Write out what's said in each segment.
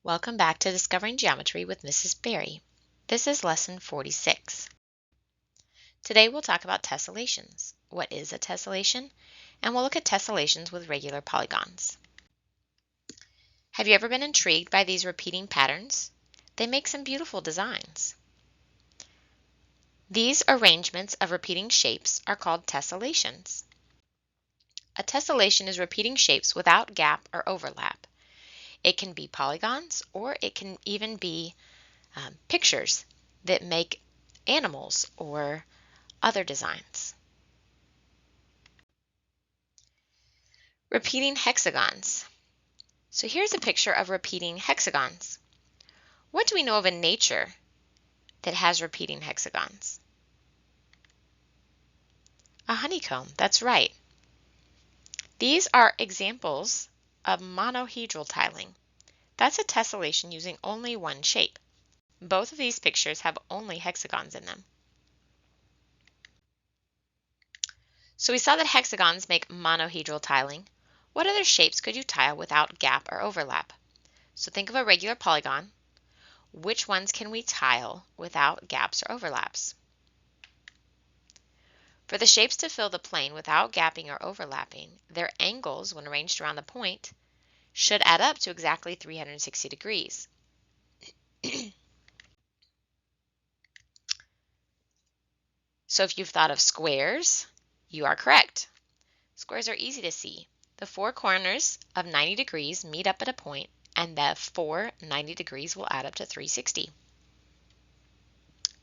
Welcome back to Discovering Geometry with Mrs. Berry. This is lesson 46. Today we'll talk about tessellations. What is a tessellation? And we'll look at tessellations with regular polygons. Have you ever been intrigued by these repeating patterns? They make some beautiful designs. These arrangements of repeating shapes are called tessellations. A tessellation is repeating shapes without gap or overlap. It can be polygons, or it can even be pictures that make animals or other designs. Repeating hexagons. So here's a picture of repeating hexagons. What do we know of in nature that has repeating hexagons? A honeycomb, that's right. These are examples of monohedral tiling. That's a tessellation using only one shape. Both of these pictures have only hexagons in them. So we saw that hexagons make monohedral tiling. What other shapes could you tile without gap or overlap? So think of a regular polygon. Which ones can we tile without gaps or overlaps? For the shapes to fill the plane without gapping or overlapping, their angles, when arranged around the point, should add up to exactly 360 degrees. So if you've thought of squares, you are correct. Squares are easy to see. The four corners of 90 degrees meet up at a point, and the four 90 degrees will add up to 360.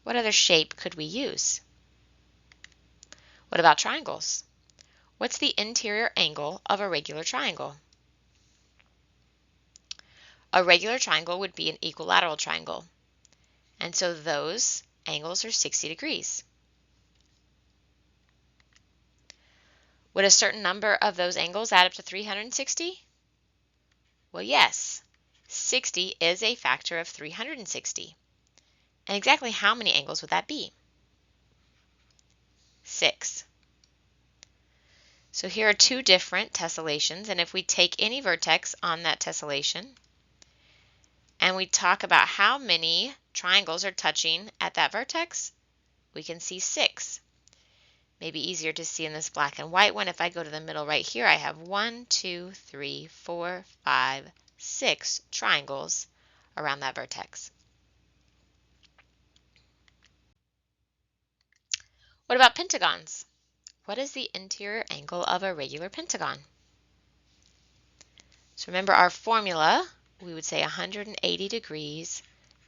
What other shape could we use? What about triangles? What's the interior angle of a regular triangle? A regular triangle would be an equilateral triangle, and so those angles are 60 degrees. Would a certain number of those angles add up to 360? Well, yes. 60 is a factor of 360. And exactly how many angles would that be? 6. So here are two different tessellations, and if we take any vertex on that tessellation and we talk about how many triangles are touching at that vertex, we can see 6. Maybe easier to see in this black and white one. If I go to the middle right here, I have 1, 2, 3, 4, 5, 6 triangles around that vertex. What about pentagons? What is the interior angle of a regular pentagon? So remember our formula, we would say 180 degrees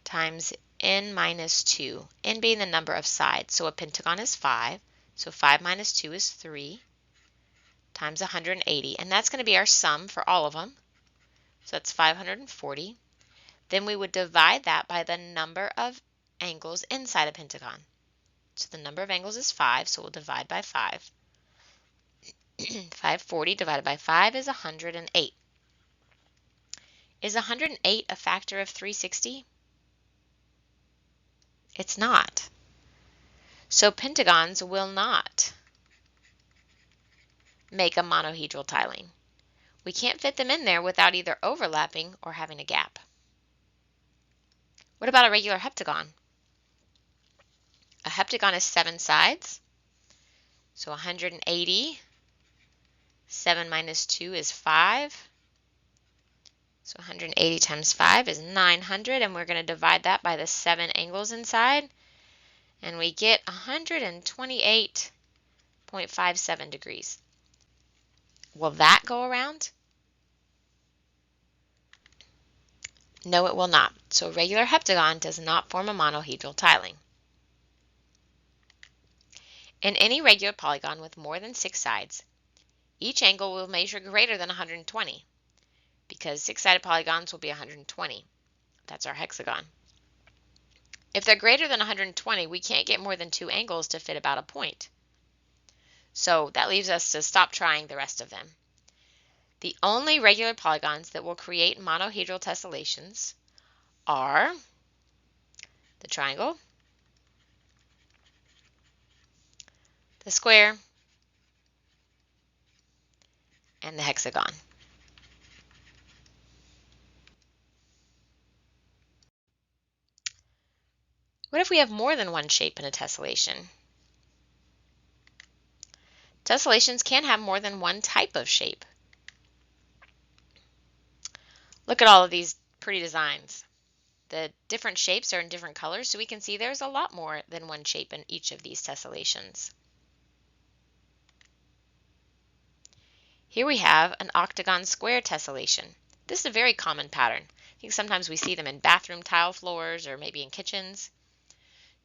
times n minus 2, n being the number of sides. So a pentagon is 5, so 5 minus 2 is 3 times 180, and that's going to be our sum for all of them. So that's 540. Then we would divide that by the number of angles inside a pentagon. So the number of angles is 5, so we'll divide by 5. 540 divided by 5 is 108. Is 108 a factor of 360? It's not. So pentagons will not make a monohedral tiling. We can't fit them in there without either overlapping or having a gap. What about a regular heptagon? A heptagon is 7 sides. So 180, 7 minus 2 is 5. So 180 times 5 is 900, and we're going to divide that by the 7 angles inside, and we get 128.57 degrees. Will that go around? No, it will not. So a regular heptagon does not form a monohedral tiling. In any regular polygon with more than 6 sides, each angle will measure greater than 120, because 6-sided polygons will be 120. That's our hexagon. If they're greater than 120, we can't get more than 2 angles to fit about a point. So that leaves us to stop trying the rest of them. The only regular polygons that will create monohedral tessellations are the triangle, the square, and the hexagon. What if we have more than one shape in a tessellation? Tessellations can have more than one type of shape. Look at all of these pretty designs. The different shapes are in different colors, so we can see there's a lot more than one shape in each of these tessellations. Here we have an octagon square tessellation. This is a very common pattern. I think sometimes we see them in bathroom tile floors or maybe in kitchens.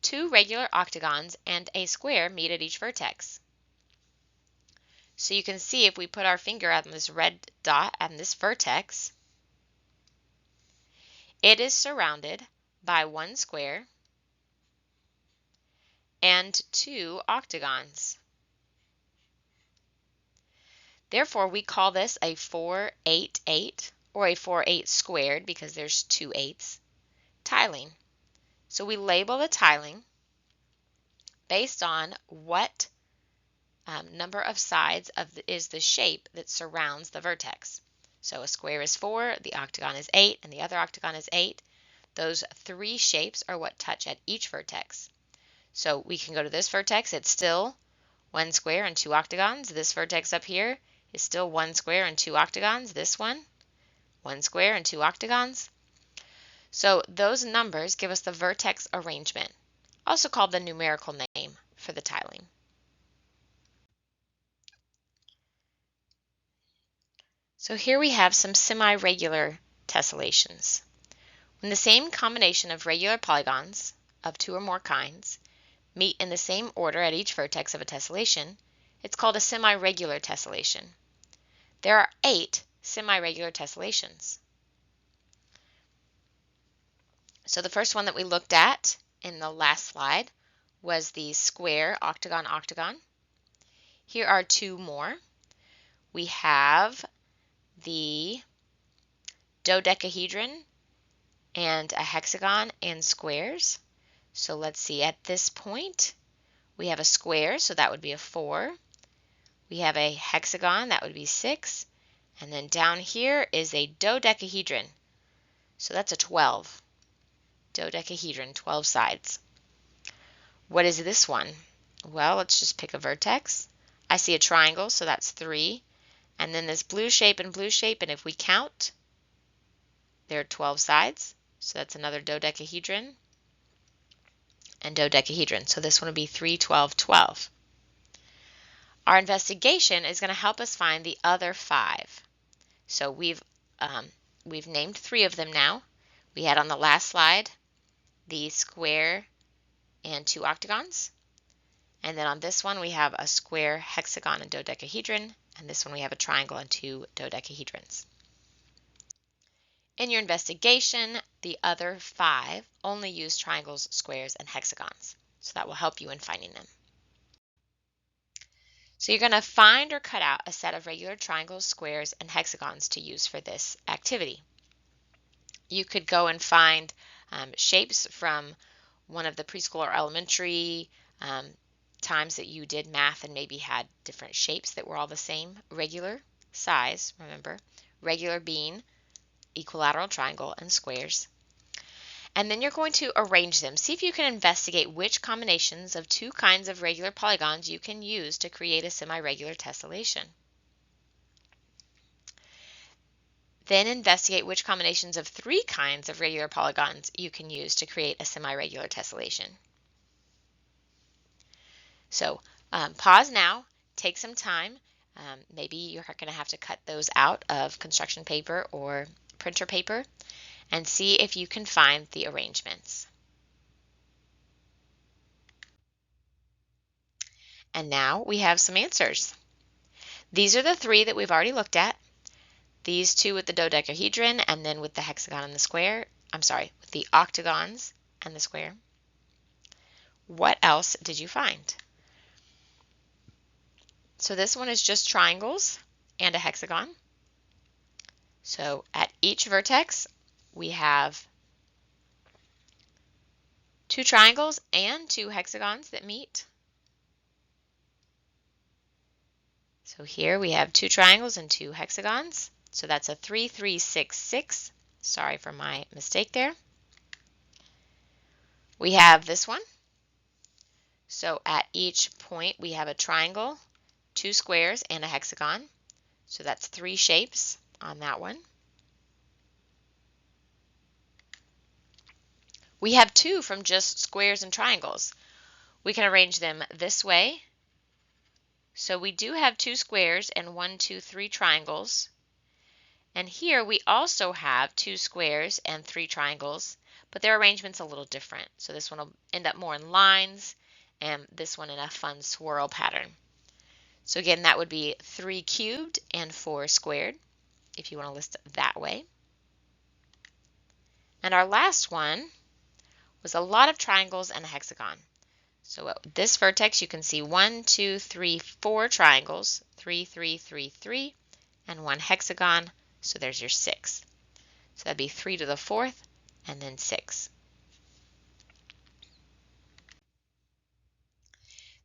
Two regular octagons and a square meet at each vertex. So you can see if we put our finger on this red dot and this vertex, it is surrounded by one square and two octagons. Therefore, we call this a 4-8-8 or a 4-8 squared because there's two eights tiling. So we label the tiling based on what number of sides is the shape that surrounds the vertex. So a square is 4, the octagon is 8, and the other octagon is 8. Those three shapes are what touch at each vertex. So we can go to this vertex, it's still one square and two octagons. This vertex up here is still one square and two octagons. This one square and two octagons. So those numbers give us the vertex arrangement, also called the numerical name for the tiling. So here we have some semi-regular tessellations. When the same combination of regular polygons of two or more kinds meet in the same order at each vertex of a tessellation, it's called a semi-regular tessellation. There are 8 semi-regular tessellations. So the first one that we looked at in the last slide was the square octagon-octagon. Here are two more. We have the dodecahedron and a hexagon and squares. So let's see, at this point we have a square, so that would be a 4. We have a hexagon, that would be 6. And then down here is a dodecahedron, so that's a 12. Dodecahedron, 12 sides. What is this one? Well, let's just pick a vertex. I see a triangle, so that's 3. And then this blue shape, and if we count, there are 12 sides. So that's another dodecahedron and dodecahedron. So this one would be 3, 12, 12. Our investigation is going to help us find the other 5. So we've named 3 of them now. We had on the last slide the square and 2 octagons. And then on this one we have a square, hexagon, and dodecahedron. And this one we have a triangle and 2 dodecahedrons. In your investigation, the other 5 only use triangles, squares, and hexagons. So that will help you in finding them. So you're going to find or cut out a set of regular triangles, squares, and hexagons to use for this activity. You could go and find shapes from one of the preschool or elementary times that you did math and maybe had different shapes that were all the same. Regular size, remember, regular being equilateral triangle and squares. And then you're going to arrange them. See if you can investigate which combinations of 2 kinds of regular polygons you can use to create a semi-regular tessellation. Then investigate which combinations of 3 kinds of regular polygons you can use to create a semi-regular tessellation. So pause now, take some time. Maybe you're going to have to cut those out of construction paper or printer paper and see if you can find the arrangements. And now we have some answers. These are the 3 that we've already looked at. These 2 with the dodecahedron and then with the hexagon and the square. With the octagons and the square. What else did you find? So this one is just triangles and a hexagon. So at each vertex, we have 2 triangles and 2 hexagons that meet. So here we have 2 triangles and 2 hexagons. So that's a 3, 3, 6, 6. Sorry for my mistake there. We have this one. So at each point we have a triangle, 2 squares, and a hexagon. So that's 3 shapes on that one. We have 2 from just squares and triangles. We can arrange them this way. So we do have 2 squares and 1, 2, 3 triangles. And here we also have 2 squares and 3 triangles, but their arrangement's a little different. So this one will end up more in lines, and this one in a fun swirl pattern. So again, that would be 3 cubed and 4 squared, if you want to list it that way. And our last one was a lot of triangles and a hexagon. So at this vertex, you can see 1, 2, 3, 4 triangles, 3, 3, 3, 3, and 1 hexagon. So there's your 6. So that'd be 3 to the 4th and then 6.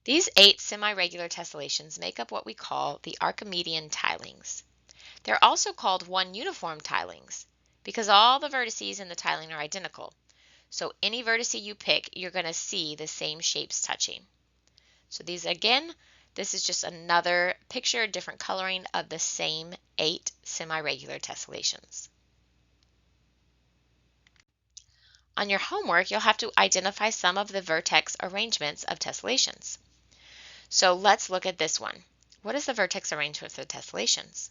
These 8 semi-regular tessellations make up what we call the Archimedean tilings. They're also called one uniform tilings because all the vertices in the tiling are identical. So any vertice you pick, you're going to see the same shapes touching. So these again, this is just another picture, different coloring of the same 8 semi-regular tessellations. On your homework, you'll have to identify some of the vertex arrangements of tessellations. So let's look at this one. What is the vertex arrangement for the tessellations?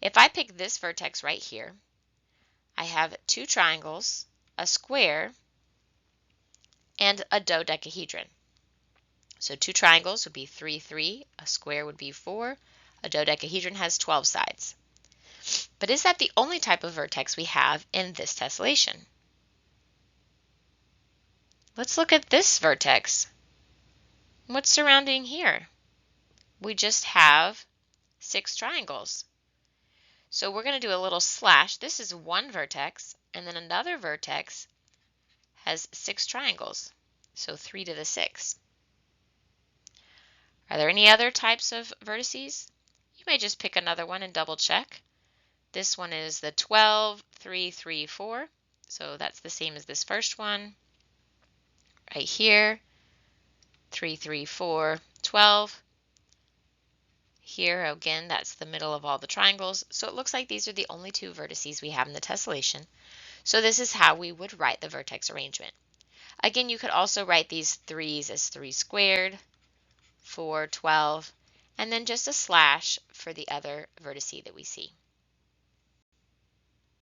If I pick this vertex right here, I have 2 triangles, a square, and a dodecahedron. So 2 triangles would be 3, 3, a square would be 4, a dodecahedron has 12 sides. But is that the only type of vertex we have in this tessellation? Let's look at this vertex. What's surrounding here? We just have 6 triangles. So we're going to do a little slash. This is one vertex, and then another vertex has 6 triangles. So 3 to the 6. Are there any other types of vertices? You may just pick another one and double check. This one is the 12, 3, 3, 4. So that's the same as this first one. Right here, 3, 3, 4, 12. Here, again, that's the middle of all the triangles. So it looks like these are the only 2 vertices we have in the tessellation. So this is how we would write the vertex arrangement. Again, you could also write these 3's as 3 squared, 4, 12, and then just a slash for the other vertice that we see.